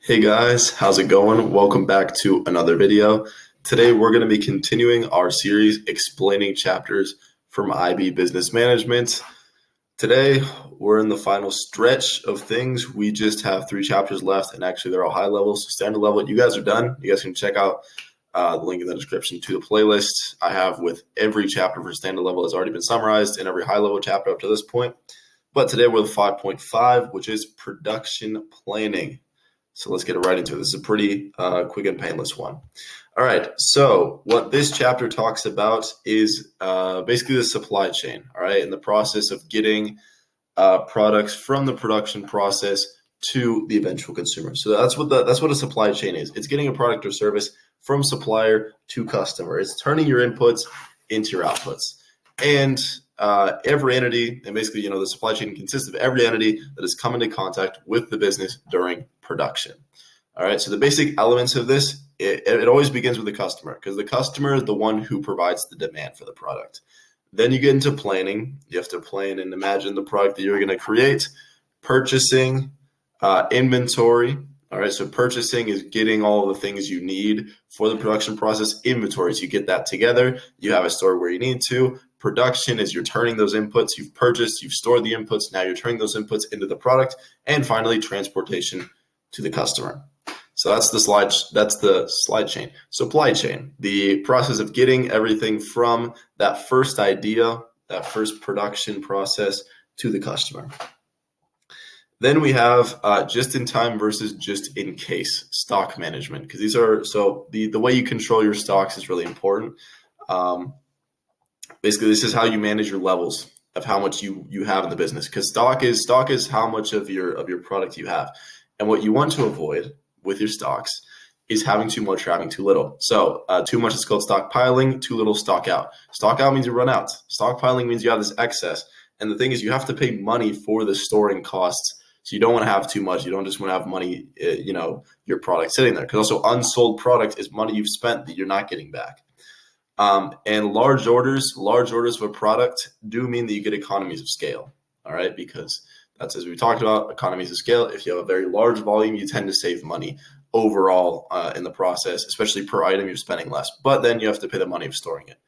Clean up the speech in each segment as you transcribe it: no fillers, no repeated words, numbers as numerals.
Hey guys, how's it going? Welcome back to another video. Today we're going to be continuing our series explaining chapters from IB Business Management. Today we're in the final stretch of things. We just have 3 chapters left, and actually they're all high levels. Standard level, you guys are done. You guys can check out the link in the description to the playlist I have with every chapter for standard level has already been summarized in every high level chapter up to this point. But today we're with 5.5, which is production planning. So let's get right into it. This is a pretty quick and painless one. All right. So what this chapter talks about is basically the supply chain. All right, and the process of getting products from the production process to the eventual consumer. So that's what a supply chain is. It's getting a product or service from supplier to customer. It's turning your inputs into your outputs. And every entity, and basically, the supply chain consists of every entity that has come into contact with the business during production. All right, so the basic elements of this, it always begins with the customer, because the customer is the one who provides the demand for the product. Then you get into planning. You have to plan and imagine the product that you're going to create. Purchasing, inventory. All right, so purchasing is getting all the things you need for the production process. Inventory is you get that together. You have a store where you need to. Production is you're turning those inputs you've purchased, you've stored the inputs, now you're turning those inputs into the product. And finally, transportation to the customer. So that's the slide chain. Supply chain, the process of getting everything from that first idea, that first production process to the customer. Then we have just in time versus just in case stock management, because the way you control your stocks is really important. Basically, this is how you manage your levels of how much you have in the business, because stock is how much of your product you have. And what you want to avoid with your stocks is having too much or having too little. So too much is called stockpiling, too little stock out. Stock out means you run out. Stockpiling means you have this excess. And the thing is, you have to pay money for the storing costs. So you don't want to have too much. You don't just want to have money, your product sitting there. Because also unsold product is money you've spent that you're not getting back. And large orders of a product do mean that you get economies of scale. All right, because that's, as we talked about, economies of scale. If you have a very large volume, you tend to save money overall in the process, especially per item, you're spending less. But then you have to pay the money of storing it.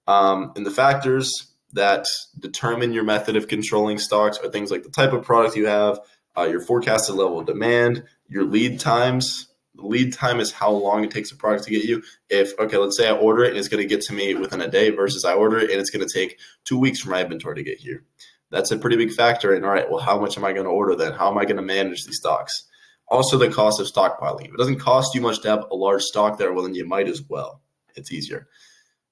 And the factors that determine your method of controlling stocks are things like the type of product you have, your forecasted level of demand, your lead times. The lead time is how long it takes a product to get you. Let's say I order it and it's going to get to me within a day versus I order it and it's going to take 2 weeks for my inventory to get here. That's a pretty big factor in, all right, well, how much am I going to order then? How am I going to manage these stocks? Also, the cost of stockpiling. If it doesn't cost you much to have a large stock there, well, then you might as well. It's easier.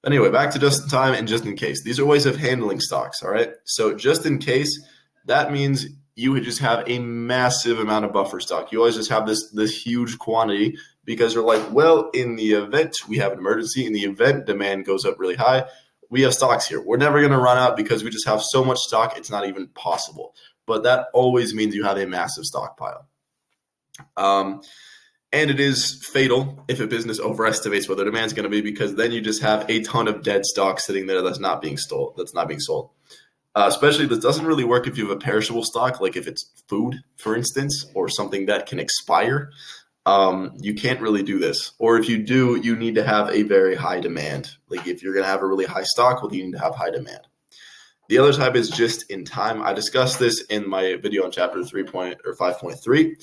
Anyway, back to just in time and just in case. These are ways of handling stocks, all right? So just in case, that means you would just have a massive amount of buffer stock. You always just have this huge quantity because you're like, well, in the event we have an emergency, in the event demand goes up really high, we have stocks here. We're never going to run out because we just have so much stock, it's not even possible. But that always means you have a massive stockpile. And it is fatal if a business overestimates what their demand is going to be, because then you just have a ton of dead stock sitting there that's not being sold. Especially, this doesn't really work if you have a perishable stock, like if it's food, for instance, or something that can expire. You can't really do this. Or if you do, you need to have a very high demand. Like if you're going to have a really high stock, well, you need to have high demand. The other type is just in time. I discussed this in my video on chapter 5.3.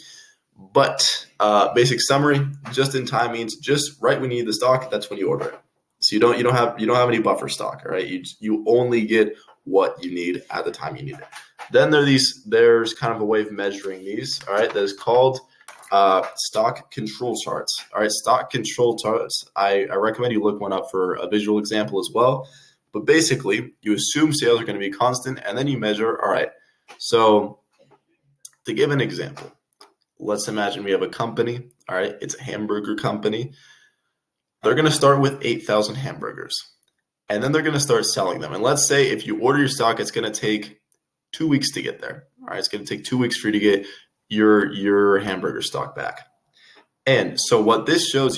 But basic summary, just in time means just right when you need the stock, that's when you order it. So you don't have any buffer stock, all right? You only get what you need at the time you need it. Then there's kind of a way of measuring these, all right, that is called stock control charts. All right, stock control charts, I recommend you look one up for a visual example as well. But basically, you assume sales are going to be constant, and then you measure, all right, so to give an example, let's imagine we have a company, all right, it's a hamburger company. They're going to start with 8,000 hamburgers. And then they're going to start selling them. And let's say if you order your stock, it's going to take 2 weeks to get there. All right, it's going to take 2 weeks for you to get your hamburger stock back. And so what this chart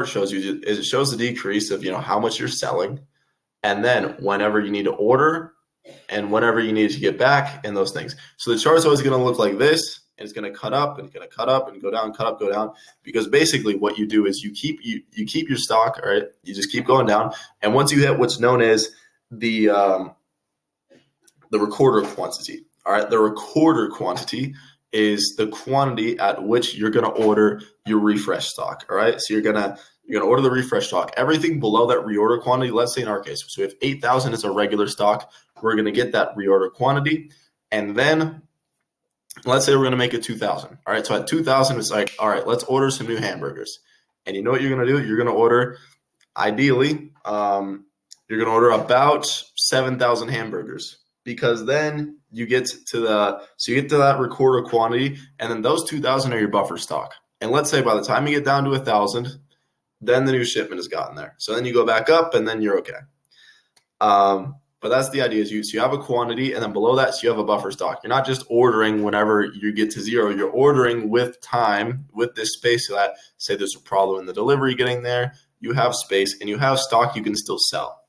shows you is it shows the decrease of, how much you're selling, and then whenever you need to order and whenever you need to get back and those things. So the chart's always going to look like this, and it's going to cut up and it's going to cut up and go down, cut up, go down. Because basically what you do is you keep your stock, all right? You just keep going down. And once you hit what's known as the recorder quantity, all right? The recorder quantity is the quantity at which you're going to order your refresh stock, all right? So you're going to order the refresh stock. Everything below that reorder quantity, let's say in our case, so if 8,000 is a regular stock, we're going to get that reorder quantity. And then let's say we're going to make it 2,000. All right. So at 2,000, it's like, all right, let's order some new hamburgers. And you know what you're going to do? You're going to order, ideally, you're going to order about 7,000 hamburgers, because then you get to that recorder quantity, and then those 2,000 are your buffer stock. And let's say by the time you get down to 1,000, then the new shipment has gotten there. So then you go back up, and then you're okay. But that's the idea, is you have a quantity, and then below that, so you have a buffer stock. You're not just ordering whenever you get to zero. You're ordering with time, with this space, so that, say there's a problem in the delivery getting there, you have space, and you have stock you can still sell.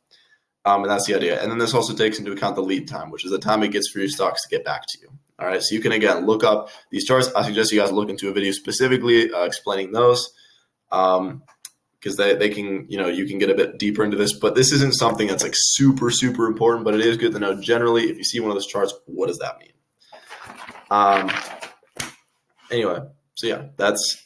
And that's the idea. And then this also takes into account the lead time, which is the time it gets for your stocks to get back to you. All right, so you can, again, look up these charts. I suggest you guys look into a video specifically explaining those. Because they can, you can get a bit deeper into this, but this isn't something that's like super, super important, but it is good to know generally, if you see one of those charts, what does that mean? Anyway, so yeah, that's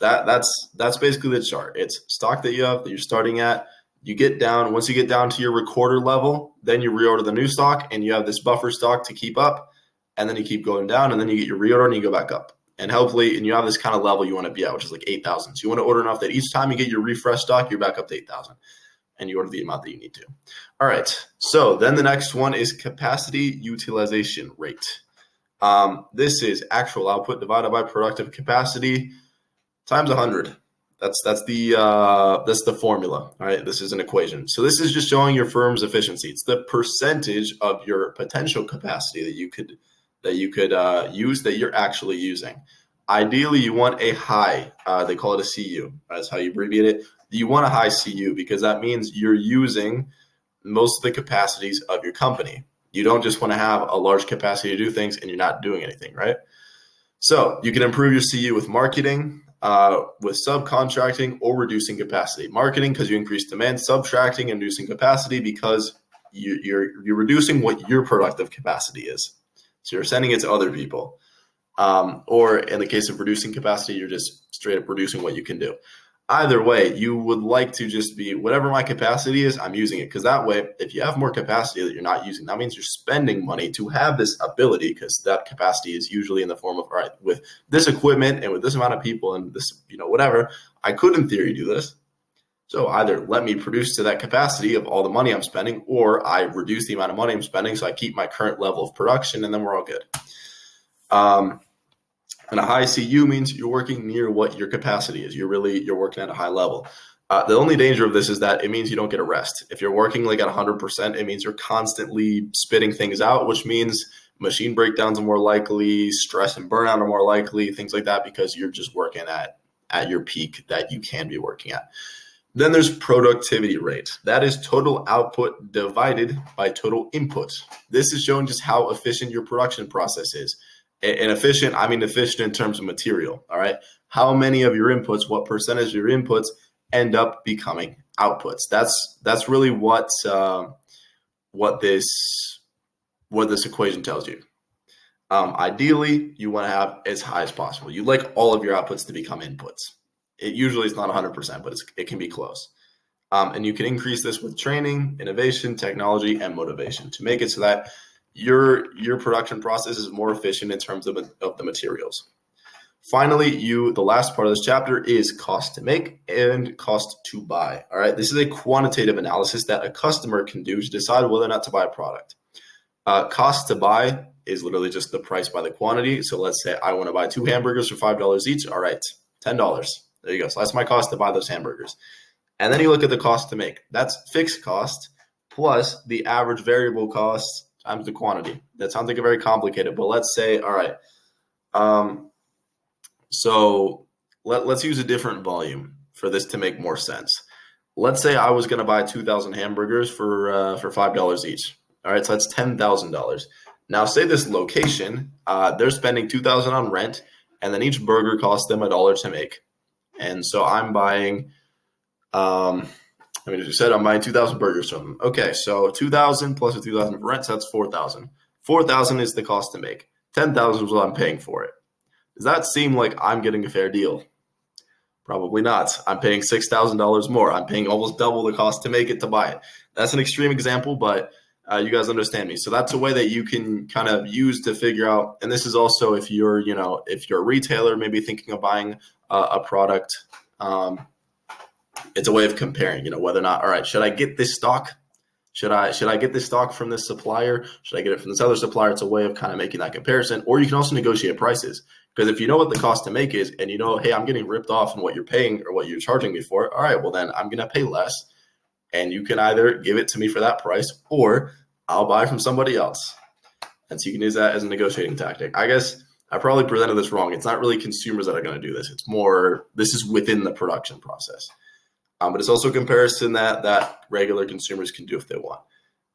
basically the chart. It's stock that you have, that you're starting at. You get down, once you get down to your recorder level, then you reorder the new stock, and you have this buffer stock to keep up, and then you keep going down, and then you get your reorder and you go back up. And hopefully, and you have this kind of level you want to be at, which is like 8,000. So you want to order enough that each time you get your refresh stock, you're back up to 8,000, and you order the amount that you need to. All right. So then the next one is capacity utilization rate. This is actual output divided by productive capacity times 100. That's the formula. All right. This is an equation. So this is just showing your firm's efficiency. It's the percentage of your potential capacity that you could use that you're actually using. Ideally, you want a high, they call it a CU. That's how you abbreviate it. You want a high CU because that means you're using most of the capacities of your company. You don't just want to have a large capacity to do things and you're not doing anything, right? So you can improve your CU with marketing, with subcontracting, or reducing capacity. Marketing because you increase demand, subtracting and reducing capacity because you're reducing what your productive capacity is. So you're sending it to other people. Or in the case of reducing capacity, you're just straight up reducing what you can do. Either way, you would like to just be, whatever my capacity is, I'm using it. Because that way, if you have more capacity that you're not using, that means you're spending money to have this ability, because that capacity is usually in the form of, all right, with this equipment and with this amount of people and this, whatever, I could in theory do this. So either let me produce to that capacity of all the money I'm spending, or I reduce the amount of money I'm spending so I keep my current level of production, and then we're all good. And a high CU means you're working near what your capacity is. You're working at a high level. The only danger of this is that it means you don't get a rest. If you're working like at 100%, it means you're constantly spitting things out, which means machine breakdowns are more likely, stress and burnout are more likely, things like that, because you're just working at your peak that you can be working at. Then there's productivity rate. That is total output divided by total input. This is showing just how efficient your production process is. And efficient, I mean efficient in terms of material, all right? How many of your inputs, what percentage of your inputs end up becoming outputs? That's really what this equation tells you. Ideally, you want to have as high as possible. You'd like all of your outputs to become inputs. It usually is not 100%, but it can be close. And you can increase this with training, innovation, technology, and motivation to make it so that your production process is more efficient in terms of the materials. Finally, the last part of this chapter is cost to make and cost to buy. All right, this is a quantitative analysis that a customer can do to decide whether or not to buy a product. Cost to buy is literally just the price by the quantity. So let's say I want to buy 2 hamburgers for $5 each. All right, $10. There you go. So that's my cost to buy those hamburgers. And then you look at the cost to make. That's fixed cost plus the average variable cost times the quantity. That sounds like a very complicated, but let's say, all right. So let's use a different volume for this to make more sense. Let's say I was going to buy 2,000 hamburgers for $5 each. All right, so that's $10,000. Now say this location, they're spending $2,000 on rent, and then each burger costs them $1 to make. And so I'm buying, as you said, I'm buying 2,000 burgers from them. Okay, so 2,000 plus a 2,000 rent, so that's 4,000. 4,000 is the cost to make. 10,000 is what I'm paying for it. Does that seem like I'm getting a fair deal? Probably not. I'm paying $6,000 more. I'm paying almost double the cost to make it to buy it. That's an extreme example, but you guys understand me. So that's a way that you can kind of use to figure out. And this is also if you're a retailer, maybe thinking of buying a product. It's a way of comparing, whether or not, all right, should I get this stock? Should I get this stock from this supplier? Should I get it from this other supplier? It's a way of kind of making that comparison. Or you can also negotiate prices. Because if you know what the cost to make is, and hey, I'm getting ripped off in what you're paying or what you're charging me for, all right, well then I'm going to pay less. And you can either give it to me for that price, or I'll buy from somebody else. And so you can use that as a negotiating tactic. I guess I probably presented this wrong. It's not really consumers that are going to do this. It's more, this is within the production process. But it's also a comparison that regular consumers can do if they want.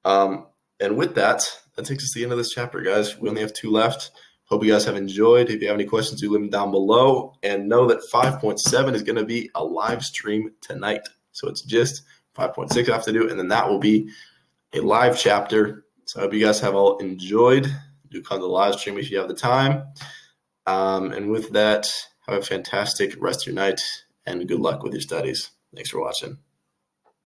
And with that takes us to the end of this chapter, guys. We only have 2 left. Hope you guys have enjoyed. If you have any questions, do leave them down below. And know that 5.7 is going to be a live stream tonight. So it's just 5.6 I have to do, and then that will be a live chapter. So I hope you guys have all enjoyed. Do come to the live stream if you have the time. And with that, have a fantastic rest of your night, and good luck with your studies. Thanks for watching.